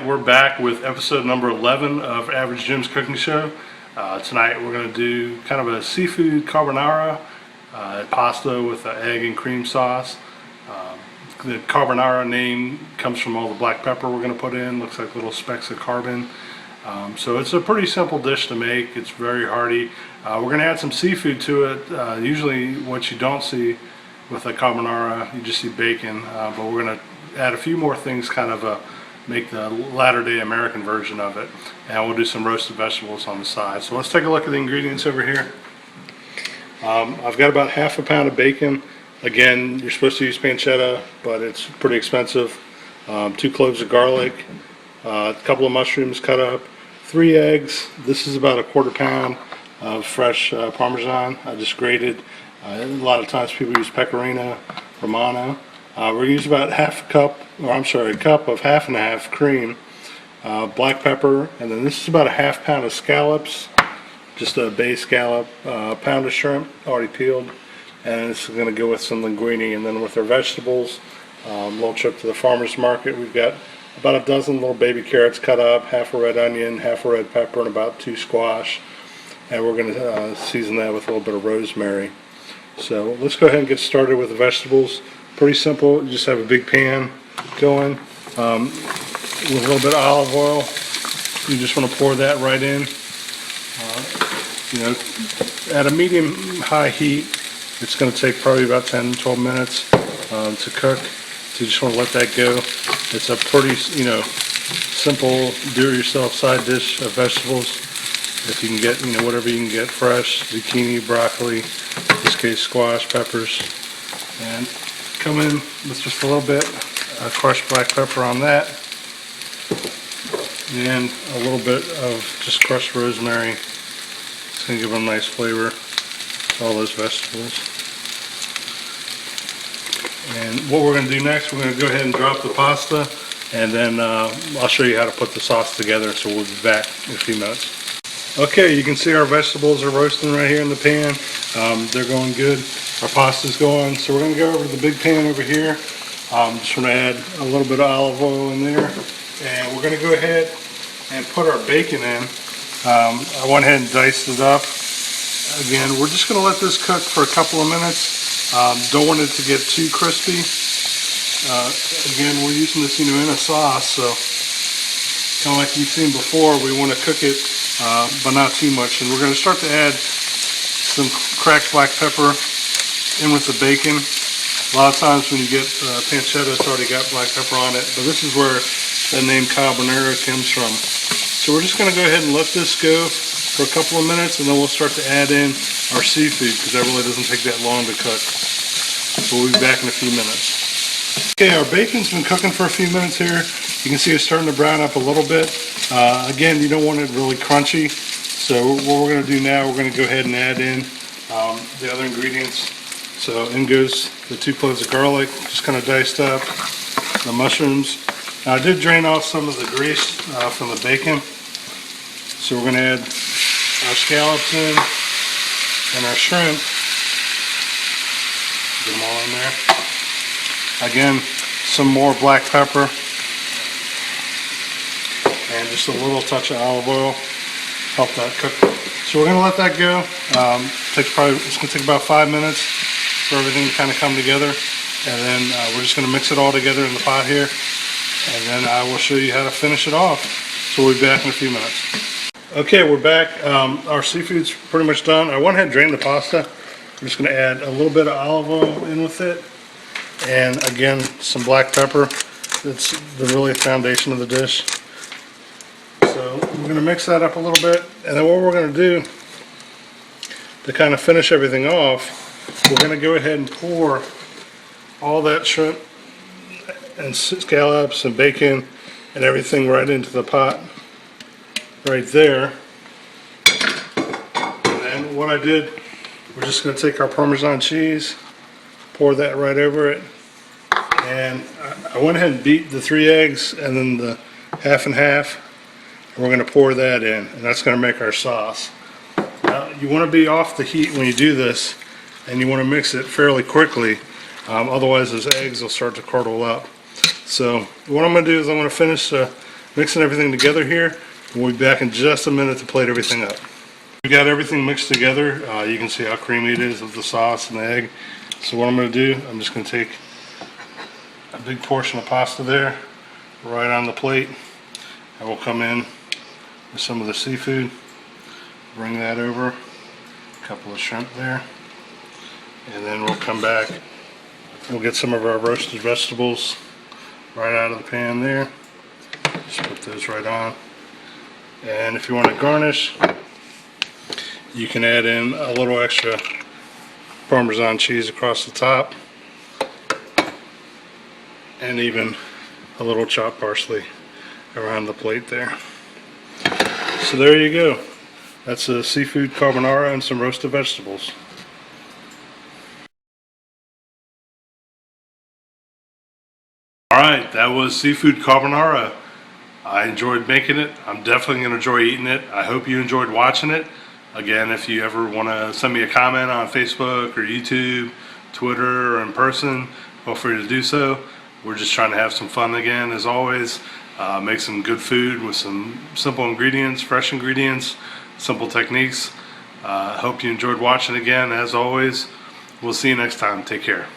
we're back with episode number 11 of Average Jim's Cooking Show. Tonight we're going to do kind of a seafood carbonara, pasta with an egg and cream sauce. The carbonara name comes from all the black pepper we're going to put in. Looks like little specks of carbon. So it's a pretty simple dish to make. It's very hearty. We're going to add some seafood to it. Usually what you don't see with a carbonara, you just see bacon, but we're going to add a few more things, kind of make the latter-day American version of it. And we'll do some roasted vegetables on the side. So let's take a look at the ingredients over here. I've got about half a pound of bacon. Again, you're supposed to use pancetta, but it's pretty expensive. 2 cloves of garlic, a couple of mushrooms cut up, 3 eggs. This is about a quarter pound of fresh Parmesan. I just grated. A lot of times people use pecorino romano. We're going to use about a cup of half and half cream, black pepper, and then this is about a half pound of scallops, just a bay scallop, pound of shrimp already peeled, and this is going to go with some linguine. And then with our vegetables, little trip to the farmer's market, we've got about a dozen little baby carrots cut up, half a red onion, half a red pepper, and about 2 squash, and we're going to season that with a little bit of rosemary. So let's go ahead and get started with the vegetables. Pretty simple. You just have a big pan going with a little bit of olive oil. You just want to pour that right in. At a medium-high heat, it's going to take probably about 10-12 minutes to cook. So you just want to let that go. It's a pretty, simple do-it-yourself side dish of vegetables. If you can get, whatever you can get fresh, zucchini, broccoli, in this case squash, peppers, and come in with just a little bit of crushed black pepper on that, and a little bit of just crushed rosemary. It's going to give them a nice flavor to all those vegetables. And what we're going to do next, we're going to go ahead and drop the pasta, and then I'll show you how to put the sauce together, so we'll be back in a few minutes. Okay, you can see our vegetables are roasting right here in the pan. They're going good. Our pasta's going. So we're going to go over to the big pan over here. Just want to add a little bit of olive oil in there. And we're going to go ahead and put our bacon in. I went ahead and diced it up. Again, we're just going to let this cook for a couple of minutes. Don't want it to get too crispy. Again, we're using this, in a sauce. So kind of like you've seen before, we want to cook it, but not too much. And we're going to start to add some cracked black pepper in with the bacon. A lot of times when you get pancetta, it's already got black pepper on it, but this is where the name carbonara comes from. So we're just going to go ahead and let this go for a couple of minutes, and then we'll start to add in our seafood, because that really doesn't take that long to cook. So we'll be back in a few minutes. Okay, our bacon's been cooking for a few minutes here. You can see it's starting to brown up a little bit. Again, you don't want it really crunchy. So what we're going to do now, we're going to go ahead and add in the other ingredients. So in goes the 2 cloves of garlic, just kind of diced up. The mushrooms. Now, I did drain off some of the grease from the bacon. So we're going to add our scallops in and our shrimp. Get them all in there. Again, some more black pepper and just a little touch of olive oil. Help that cook. So we're going to let that go. It's going to take about 5 minutes for everything to kind of come together, and then we're just going to mix it all together in the pot here, and then I will show you how to finish it off. So we'll be back in a few minutes. Okay, we're back. Our seafood's pretty much done. I went ahead and drained the pasta. I'm just going to add a little bit of olive oil in with it. And again, some black pepper. It's really the foundation of the dish. So we're going to mix that up a little bit. And then what we're going to do to kind of finish everything off, we're going to go ahead and pour all that shrimp and scallops and bacon and everything right into the pot right there. And then what I did, we're just going to take our Parmesan cheese, pour that right over it, and I went ahead and beat the 3 eggs and then the half and half, and we're going to pour that in, and that's going to make our sauce. Now, you want to be off the heat when you do this, and you want to mix it fairly quickly, otherwise those eggs will start to curdle up. So what I'm going to do is I'm going to finish the mixing everything together here. We'll be back in just a minute to plate everything up. We got everything mixed together. You can see how creamy it is with the sauce and the egg. So what I'm going to do, I'm just going to take a big portion of pasta there, right on the plate. I will come in with some of the seafood, bring that over, a couple of shrimp there, and then we'll come back. We'll get some of our roasted vegetables right out of the pan there. Just put those right on. And if you want to garnish, you can add in a little extra Parmesan cheese across the top, and even a little chopped parsley around the plate there. So there you go. That's a seafood carbonara and some roasted vegetables. Alright, that was seafood carbonara. I enjoyed making it. I'm definitely going to enjoy eating it. I hope you enjoyed watching it. Again, if you ever want to send me a comment on Facebook or YouTube, Twitter, or in person, feel free to do so. We're just trying to have some fun again, as always. Make some good food with some simple ingredients, fresh ingredients, simple techniques. Hope you enjoyed watching again. As always, we'll see you next time. Take care.